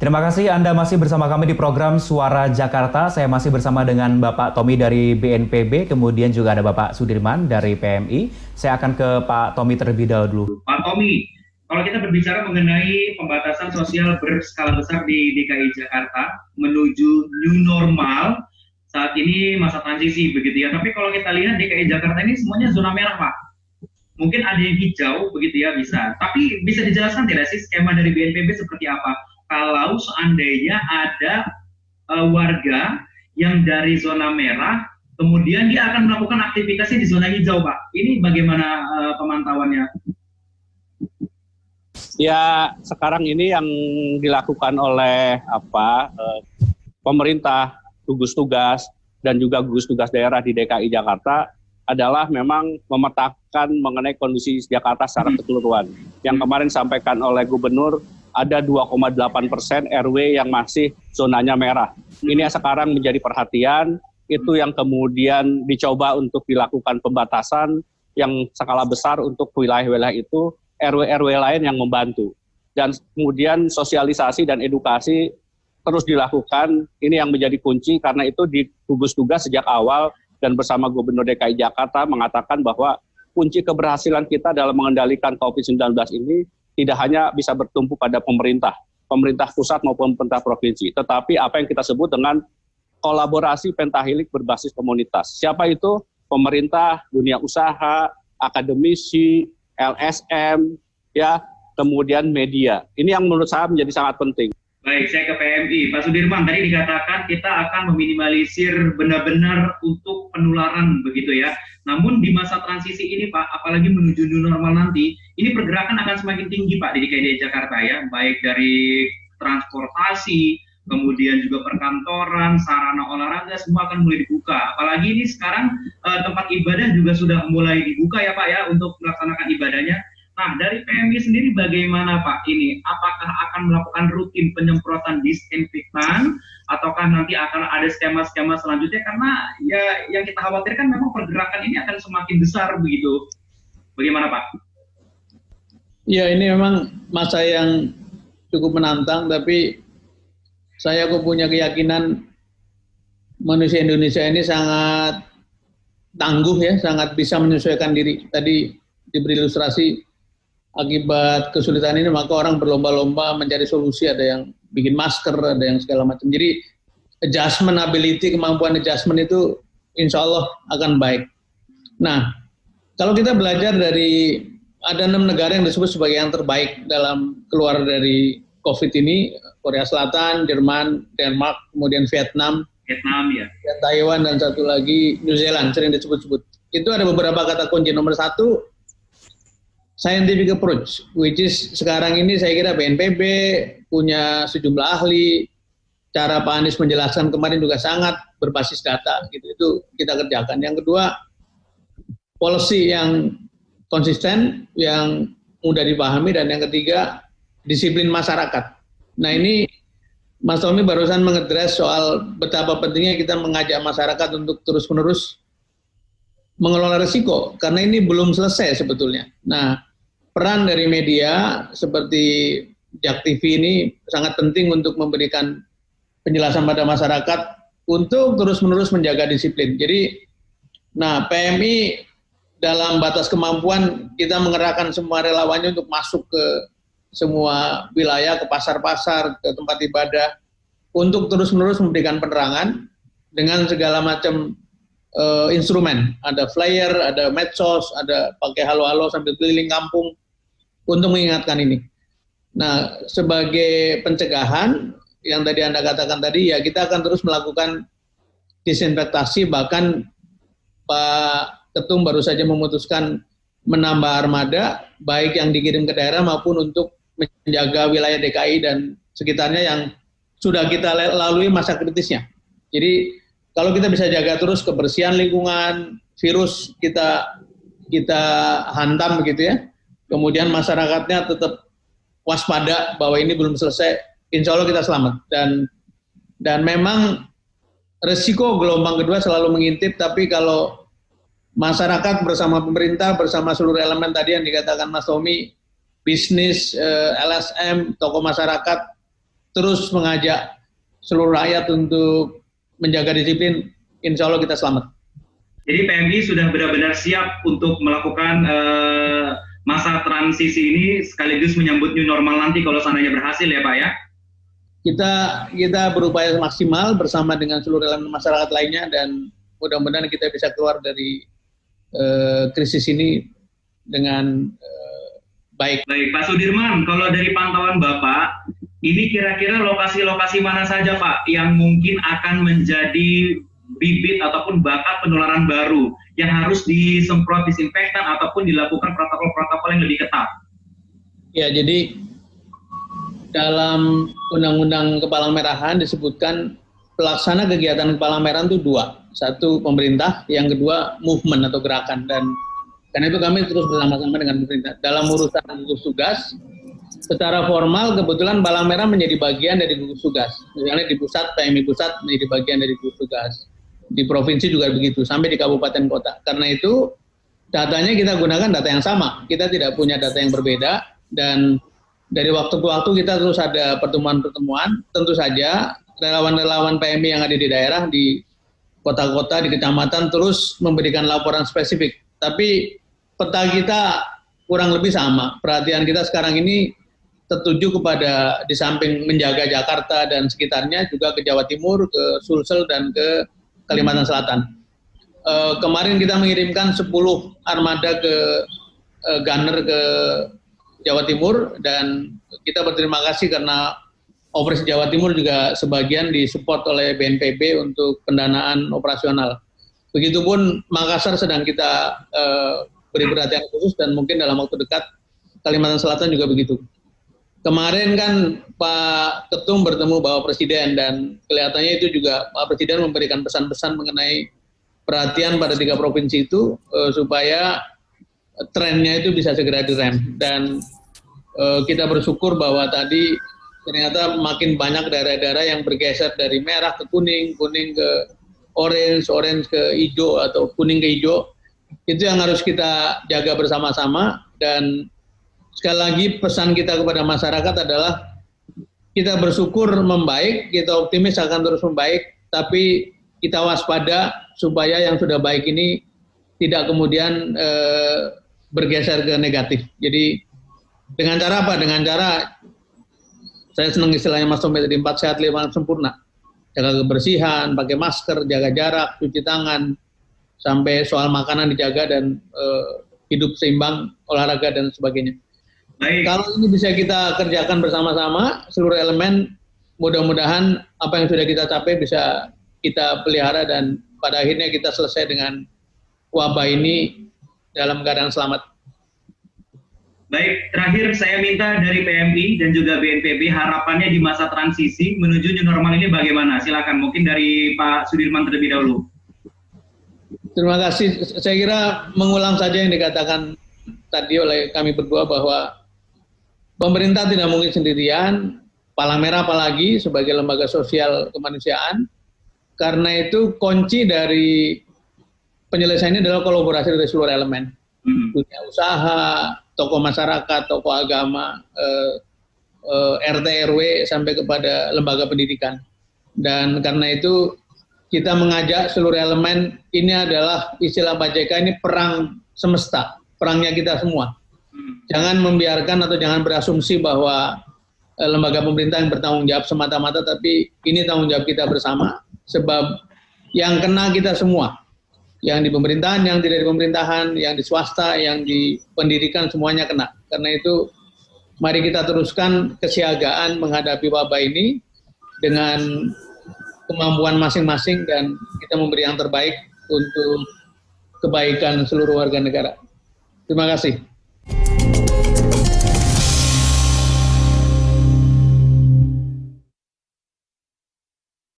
Terima kasih Anda masih bersama kami di program Suara Jakarta. Saya masih bersama dengan Bapak Tommy dari BNPB, kemudian juga ada Bapak Sudirman dari PMI. Saya akan ke Pak Tommy terlebih dahulu. Pak Tommy, kalau kita berbicara mengenai pembatasan sosial berskala besar di DKI Jakarta menuju new normal, saat ini masa transisi begitu ya. Tapi kalau kita lihat DKI Jakarta ini semuanya zona merah, Pak. Mungkin ada yang hijau begitu ya, bisa. Tapi bisa dijelaskan tidak sih skema dari BNPB seperti apa? Kalau seandainya ada warga yang dari zona merah, kemudian dia akan melakukan aktivitasnya di zona hijau, Pak. Ini bagaimana pemantauannya? Ya, sekarang ini yang dilakukan oleh pemerintah, gugus tugas, dan juga gugus tugas daerah di DKI Jakarta adalah memang memetakan mengenai kondisi Jakarta secara keseluruhan. Yang kemarin disampaikan oleh Gubernur, ada 2,8% RW yang masih zonanya merah. Ini yang sekarang menjadi perhatian, itu yang kemudian dicoba untuk dilakukan pembatasan yang skala besar untuk wilayah-wilayah itu, RW-RW lain yang membantu. Dan kemudian sosialisasi dan edukasi terus dilakukan, ini yang menjadi kunci, karena itu di gugus tugas sejak awal dan bersama Gubernur DKI Jakarta mengatakan bahwa kunci keberhasilan kita dalam mengendalikan COVID-19 ini tidak hanya bisa bertumpu pada pemerintah pusat maupun pemerintah provinsi, tetapi apa yang kita sebut dengan kolaborasi pentahilik berbasis komunitas. Siapa itu? Pemerintah, dunia usaha, akademisi, LSM, ya, kemudian media. Ini yang menurut saya menjadi sangat penting. Baik, saya ke PMI. Pak Sudirman, tadi dikatakan kita akan meminimalisir benar-benar untuk penularan begitu ya. Namun di masa transisi ini Pak, apalagi menuju new normal nanti, ini pergerakan akan semakin tinggi Pak di DKI Jakarta ya, baik dari transportasi, kemudian juga perkantoran, sarana olahraga, semua akan mulai dibuka. Apalagi ini sekarang tempat ibadah juga sudah mulai dibuka ya Pak ya, untuk melaksanakan ibadahnya. Nah, dari PMI sendiri bagaimana Pak ini? Apakah akan melakukan rutin penyemprotan disinfektan ataukah nanti akan ada skema-skema selanjutnya? Karena ya yang kita khawatirkan memang pergerakan ini akan semakin besar begitu. Bagaimana Pak? Ya, ini memang masa yang cukup menantang, tapi saya punya keyakinan manusia Indonesia ini sangat tangguh ya, sangat bisa menyesuaikan diri. Tadi diberi ilustrasi, akibat kesulitan ini maka orang berlomba-lomba mencari solusi, ada yang bikin masker, ada yang segala macam. Jadi adjustment ability, kemampuan adjustment itu insya Allah akan baik. Nah, kalau kita belajar dari ada 6 negara yang disebut sebagai yang terbaik dalam keluar dari COVID ini, Korea Selatan, Jerman, Denmark, kemudian Vietnam ya, dan Taiwan, dan satu lagi New Zealand sering disebut-sebut. Itu ada beberapa kata kunci. Nomor 1, scientific approach, which is sekarang ini saya kira BNPB punya sejumlah ahli, cara Pak Anies menjelaskan kemarin juga sangat berbasis data, gitu. Itu kita kerjakan. Yang kedua, policy yang konsisten, yang mudah dipahami, dan yang ketiga, disiplin masyarakat. Nah, ini Mas Tommy barusan mengedres soal betapa pentingnya kita mengajak masyarakat untuk terus-menerus mengelola risiko, karena ini belum selesai sebetulnya. Nah, peran dari media seperti Jak TV ini sangat penting untuk memberikan penjelasan pada masyarakat untuk terus-menerus menjaga disiplin. Jadi, nah PMI dalam batas kemampuan kita mengerahkan semua relawannya untuk masuk ke semua wilayah, ke pasar-pasar, ke tempat ibadah, untuk terus-menerus memberikan penerangan dengan segala macam instrumen. Ada flyer, ada medsos, ada pakai halo-halo sambil keliling kampung untuk mengingatkan ini. Nah, sebagai pencegahan yang tadi Anda katakan tadi, ya kita akan terus melakukan disinfektasi, bahkan Pak Ketum baru saja memutuskan menambah armada, baik yang dikirim ke daerah maupun untuk menjaga wilayah DKI dan sekitarnya yang sudah kita lalui masa kritisnya. Jadi kalau kita bisa jaga terus kebersihan lingkungan, virus kita hantam begitu ya, kemudian masyarakatnya tetap waspada bahwa ini belum selesai, insya Allah kita selamat. Dan memang resiko gelombang kedua selalu mengintip, tapi kalau masyarakat bersama pemerintah, bersama seluruh elemen tadi yang dikatakan Mas Tommy, bisnis, LSM, tokoh masyarakat, terus mengajak seluruh rakyat untuk menjaga disiplin, insya Allah kita selamat. Jadi PMI sudah benar-benar siap untuk melakukan masa transisi ini sekaligus menyambut new normal nanti kalau seandainya berhasil ya Pak ya? Kita berupaya maksimal bersama dengan seluruh elemen masyarakat lainnya dan mudah-mudahan kita bisa keluar dari krisis ini dengan baik. Baik, Pak Sudirman, kalau dari pantauan Bapak, ini kira-kira lokasi-lokasi mana saja Pak yang mungkin akan menjadi bibit ataupun bakat penularan baru yang harus disemprot disinfektan ataupun dilakukan protokol-protokol yang lebih ketat? Ya, jadi dalam Undang-Undang Kepala Merahan disebutkan pelaksana kegiatan Kepala Merahan itu dua. Satu pemerintah, yang kedua movement atau gerakan. Dan karena itu kami terus bersama-sama dengan pemerintah. Dalam urusan gugus tugas, secara formal kebetulan Palang Merah menjadi bagian dari gugus tugas. Misalnya di pusat, PMI pusat menjadi bagian dari gugus tugas. Di provinsi juga begitu, sampai di kabupaten kota. Karena itu datanya kita gunakan data yang sama. Kita tidak punya data yang berbeda dan dari waktu ke waktu kita terus ada pertemuan-pertemuan. Tentu saja relawan-relawan PMI yang ada di daerah, di kota-kota, di kecamatan terus memberikan laporan spesifik. Tapi peta kita kurang lebih sama. Perhatian kita sekarang ini tertuju kepada di samping menjaga Jakarta dan sekitarnya juga ke Jawa Timur, ke Sulsel dan ke Kalimantan Selatan. Kemarin kita mengirimkan 10 armada ke gunner ke Jawa Timur dan kita berterima kasih karena Operasi Jawa Timur juga sebagian disupport oleh BNPB untuk pendanaan operasional. Begitupun Makassar sedang kita beri perhatian khusus dan mungkin dalam waktu dekat Kalimantan Selatan juga begitu. Kemarin kan Pak Ketum bertemu Bapak Presiden dan kelihatannya itu juga Pak Presiden memberikan pesan-pesan mengenai perhatian pada 3 provinsi itu supaya trennya itu bisa segera direm. Dan kita bersyukur bahwa tadi ternyata makin banyak daerah-daerah yang bergeser dari merah ke kuning, kuning ke orange, orange ke hijau atau kuning ke hijau. Itu yang harus kita jaga bersama-sama dan sekali lagi pesan kita kepada masyarakat adalah kita bersyukur membaik, kita optimis akan terus membaik, tapi kita waspada supaya yang sudah baik ini tidak kemudian bergeser ke negatif. Jadi dengan cara apa? Dengan cara saya senang istilahnya Mas Tommy tadi 4 sehat 5 sempurna. Jaga kebersihan, pakai masker, jaga jarak, cuci tangan, sampai soal makanan dijaga dan hidup seimbang, olahraga dan sebagainya. Baik. Kalau ini bisa kita kerjakan bersama-sama, seluruh elemen, mudah-mudahan apa yang sudah kita capai bisa kita pelihara dan pada akhirnya kita selesai dengan wabah ini dalam keadaan selamat. Baik, terakhir saya minta dari PMI dan juga BNPB harapannya di masa transisi menuju new normal ini bagaimana? Silakan, mungkin dari Pak Sudirman terlebih dahulu. Terima kasih. Saya kira mengulang saja yang dikatakan tadi oleh kami berdua bahwa pemerintah tidak mungkin sendirian, Palang Merah apalagi sebagai lembaga sosial kemanusiaan. Karena itu kunci dari penyelesaiannya adalah kolaborasi dari seluruh elemen. Dunia usaha, tokoh masyarakat, tokoh agama, RT RW sampai kepada lembaga pendidikan. Dan karena itu kita mengajak seluruh elemen, ini adalah istilah Pak JK ini perang semesta, perangnya kita semua. Jangan membiarkan atau jangan berasumsi bahwa lembaga pemerintah yang bertanggung jawab semata-mata, tapi ini tanggung jawab kita bersama, sebab yang kena kita semua. Yang di pemerintahan, yang tidak di pemerintahan, yang di swasta, yang di pendidikan, semuanya kena. Karena itu mari kita teruskan kesiagaan menghadapi wabah ini dengan kemampuan masing-masing dan kita memberi yang terbaik untuk kebaikan seluruh warga negara. Terima kasih.